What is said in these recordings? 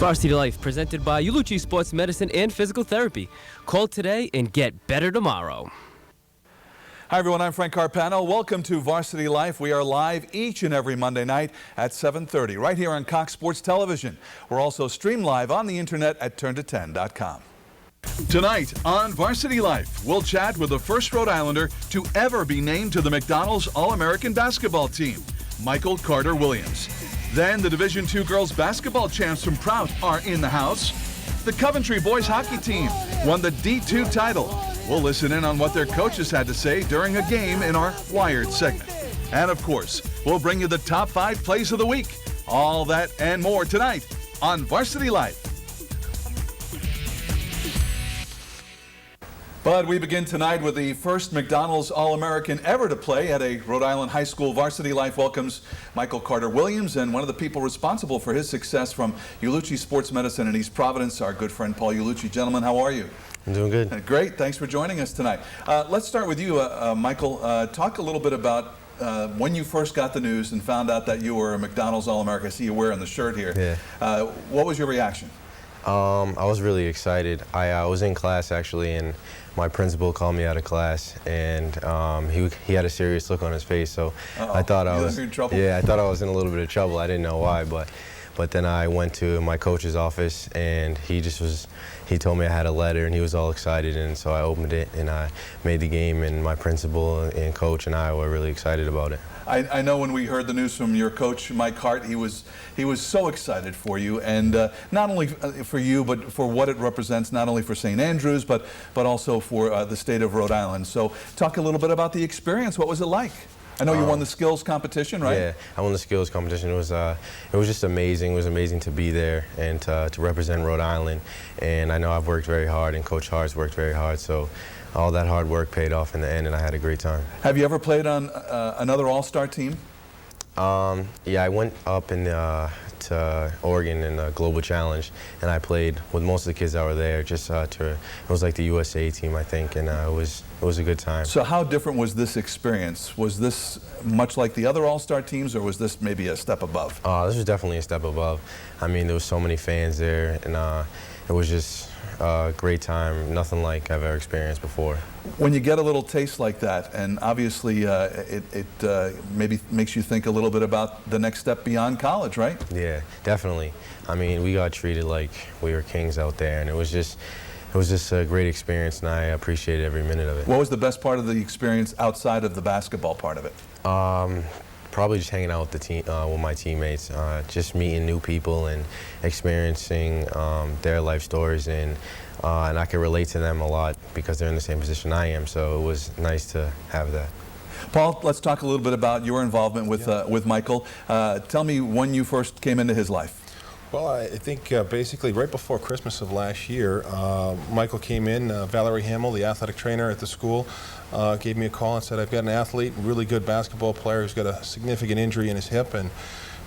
Varsity Life, presented by Ullucci Sports Medicine and Physical Therapy. Call today and get better tomorrow. Hi everyone, I'm Frank Carpano. Welcome to Varsity Life. We are live each and every Monday night at 7:30 right here on Cox Sports Television. We're also streamed live on the internet at turnto10.com. Tonight on Varsity Life, we'll chat with the first Rhode Islander to ever be named to the McDonald's All-American basketball team, Michael Carter Williams. Then the Division II girls basketball champs from Prout are in the house. The Coventry boys hockey team won the D2 title. We'll listen in on what their coaches had to say during a game in our Wired segment. And of course, we'll bring you the top 5 plays of the week. All that and more tonight on Varsity Life. But we begin tonight with the first McDonald's All-American ever to play at a Rhode Island high school. Varsity Life welcomes Michael Carter Williams and one of the people responsible for his success from Ullucci Sports Medicine in East Providence, our good friend Paul Ullucci. Gentlemen, how are you? I'm doing good. Great. Thanks for joining us tonight. Let's start with you, Michael. Talk a little bit about when you first got the news and found out that you were a McDonald's All-American. I see you wearing the shirt here. Yeah. What was your reaction? I was really excited. I was in class actually, and my principal called me out of class, and he had a serious look on his face. So I thought I was in trouble. Yeah, I thought I was in a little bit of trouble. I didn't know why, but then I went to my coach's office, and he told me I had a letter, and he was all excited, and so I opened it, and I made the game, and my principal and coach and I were really excited about it. I know when we heard the news from your coach, Mike Hart, he was so excited for you, and not only for you, but for what it represents, not only for St. Andrews, but also for the state of Rhode Island. So talk a little bit about the experience. What was it like? I know you won the skills competition, right? Yeah, I won the skills competition. It was just amazing. It was amazing to be there and to represent Rhode Island. And I know I've worked very hard, and Coach Hart's worked very hard. So all that hard work paid off in the end, and I had a great time. Have you ever played on another All-Star team? Yeah, I went up to Oregon in the Global Challenge, and I played with most of the kids that were there. It was like the USA team, I think, and it was a good time. So how different was this experience? Was this much like the other All-Star teams, or was this maybe a step above? This was definitely a step above. I mean, there was so many fans there, and it was just a great time, nothing like I've ever experienced before. When you get a little taste like that, and obviously it maybe makes you think a little bit about the next step beyond college, right? Yeah, definitely. I mean, we got treated like we were kings out there, and it was just a great experience, and I appreciated every minute of it. What was the best part of the experience outside of the basketball part of it? Probably just hanging out with the team, with my teammates, just meeting new people and experiencing their life stories, and I can relate to them a lot because they're in the same position I am. So it was nice to have that. Paul, let's talk a little bit about your involvement with Michael. Tell me when you first came into his life. Well, I think basically right before Christmas of last year, Michael came in. Valerie Hamill, the athletic trainer at the school, gave me a call and said, I've got an athlete, a really good basketball player who's got a significant injury in his hip, and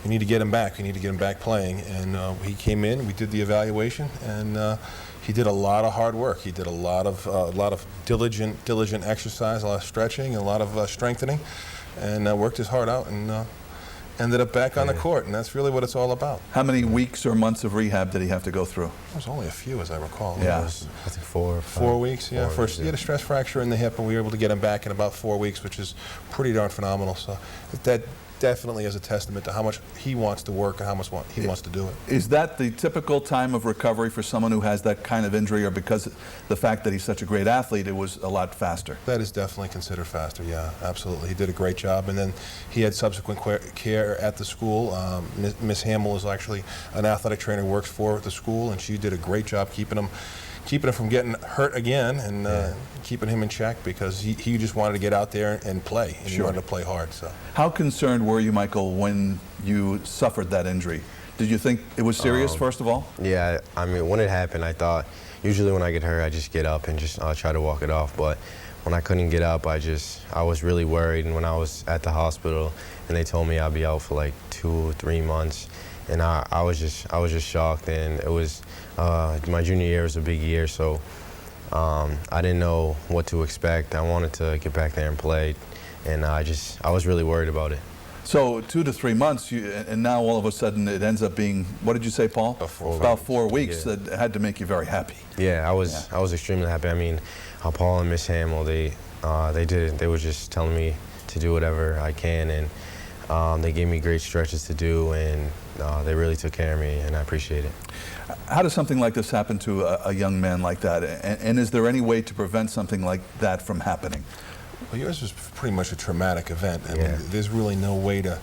we need to get him back. We need to get him back playing. And he came in, we did the evaluation, and he did a lot of hard work. He did a lot of diligent exercise, a lot of stretching, a lot of strengthening, and worked his heart out, and ended up back on the court, and that's really what it's all about. How many weeks or months of rehab did he have to go through? It was only a few, as I recall. Yeah. I think 4 or 5. 4 weeks, yeah. Four, First, he had a stress fracture in the hip, and we were able to get him back in about 4 weeks, which is pretty darn phenomenal. So that definitely is a testament to how much he wants to work and how much he wants to do it. Is that the typical time of recovery for someone who has that kind of injury, or because the fact that he's such a great athlete, it was a lot faster? That is definitely considered faster, yeah, absolutely. He did a great job, and then he had subsequent care at the school. Miss Hamill is actually an athletic trainer who works for the school, and she did a great job keeping him from getting hurt again, and keeping him in check, because he just wanted to get out there and play, and he wanted to play hard. So, how concerned were you, Michael, when you suffered that injury? Did you think it was serious, first of all? Yeah, I mean, when it happened, I thought, usually when I get hurt, I just get up and just try to walk it off. But when I couldn't get up, I was really worried. And when I was at the hospital and they told me I'd be out for like 2 or 3 months, and I was just shocked. And it was my junior year was a big year, so I didn't know what to expect. I wanted to get back there and play, and I was really worried about it. So 2 to 3 months, and now all of a sudden it ends up being, what did you say, Paul? About 4 weeks. Yeah. That had to make you very happy. Yeah, I was extremely happy. I mean, Paul and Miss Hamill, they were just telling me to do whatever I can, and they gave me great stretches to do, and they really took care of me, and I appreciate it. How does something like this happen to a young man like that? And is there any way to prevent something like that from happening? Well, yours was pretty much a traumatic event. I mean, there's really no way to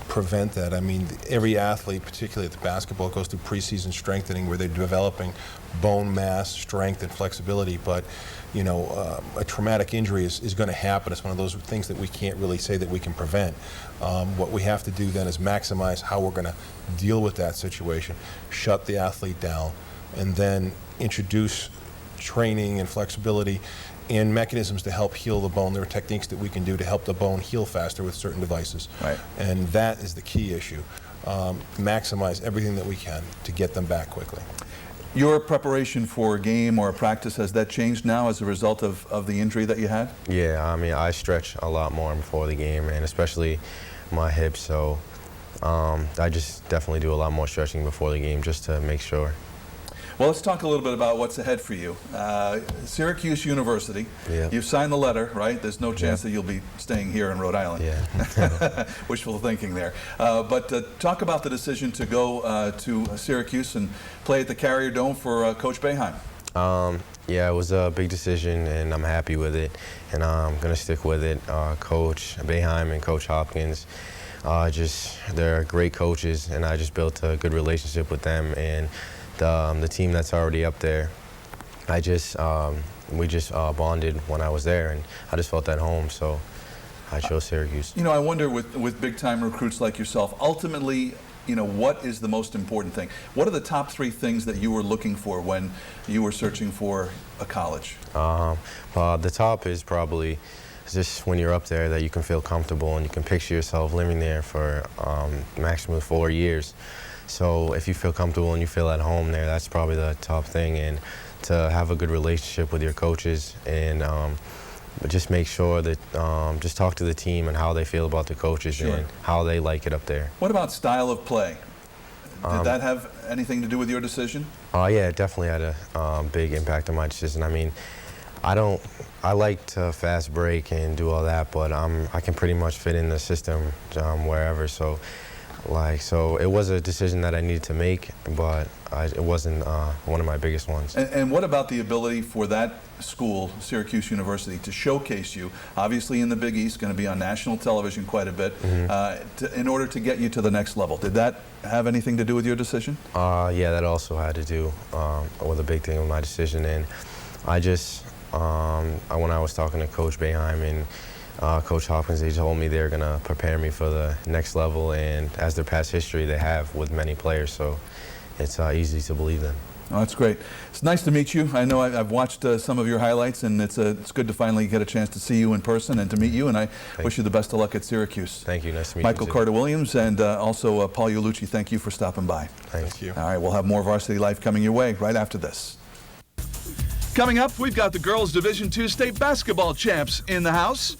prevent that. I mean, every athlete, particularly at the basketball, goes through preseason strengthening where they're developing bone mass, strength, and flexibility. But, you know, a traumatic injury is going to happen. It's one of those things that we can't really say that we can prevent. What we have to do then is maximize how we're going to deal with that situation, shut the athlete down, and then introduce training and flexibility and mechanisms to help heal the bone. There are techniques that we can do to help the bone heal faster with certain devices. Right. And that is the key issue. Maximize everything that we can to get them back quickly. Your preparation for a game or a practice, has that changed now as a result of the injury that you had? Yeah, I mean, I stretch a lot more before the game, and especially my hips, so I just definitely do a lot more stretching before the game just to make sure. Well, let's talk a little bit about what's ahead for you. Syracuse University, you've signed the letter, right? There's no chance that you'll be staying here in Rhode Island. Yeah. Wishful thinking there. But talk about the decision to go to Syracuse and play at the Carrier Dome for Coach Boeheim. Yeah, it was a big decision, and I'm happy with it, and I'm going to stick with it. Coach Boeheim and Coach Hopkins, they're great coaches, and I just built a good relationship with them. And the team that's already up there, we just bonded when I was there, and I just felt at home, so I chose Syracuse. You know, I wonder with big-time recruits like yourself, ultimately, you know, what is the most important thing? What are the top 3 things that you were looking for when you were searching for a college? The top is probably just when you're up there that you can feel comfortable and you can picture yourself living there for maximum 4 years. So if you feel comfortable and you feel at home there, that's probably the top thing. And to have a good relationship with your coaches, and just make sure that just talk to the team and how they feel about the coaches and how they like it up there. What about style of play? Did that have anything to do with your decision? Yeah, it definitely had a big impact on my decision. I mean, I like to fast break and do all that, but I can pretty much fit in the system wherever. So it was a decision that I needed to make, but it wasn't one of my biggest ones. And what about the ability for that school, Syracuse University, to showcase you, obviously in the Big East, going to be on national television quite a bit, in order to get you to the next level? Did that have anything to do with your decision? Yeah, that also had to do with a big thing with my decision. And I just, when I was talking to Coach Boeheim and Coach Hopkins, they told me they're going to prepare me for the next level, and as their past history, they have with many players, so it's easy to believe them. Oh, that's great. It's nice to meet you. I know I've watched some of your highlights, and it's good to finally get a chance to see you in person and to meet you, and I wish you the best of luck at Syracuse. Thank you. Nice to meet Michael you. Carter-Williams and also Paul Ullucci, thank you for stopping by. Thank you. All right, we'll have more Varsity Life coming your way right after this. Coming up, we've got the girls' Division II state basketball champs in the house.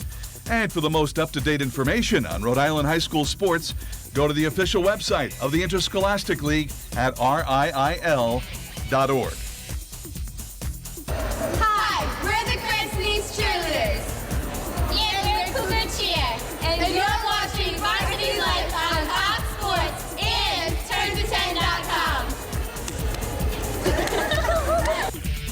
And for the most up-to-date information on Rhode Island high school sports, go to the official website of the Interscholastic League at riil.org.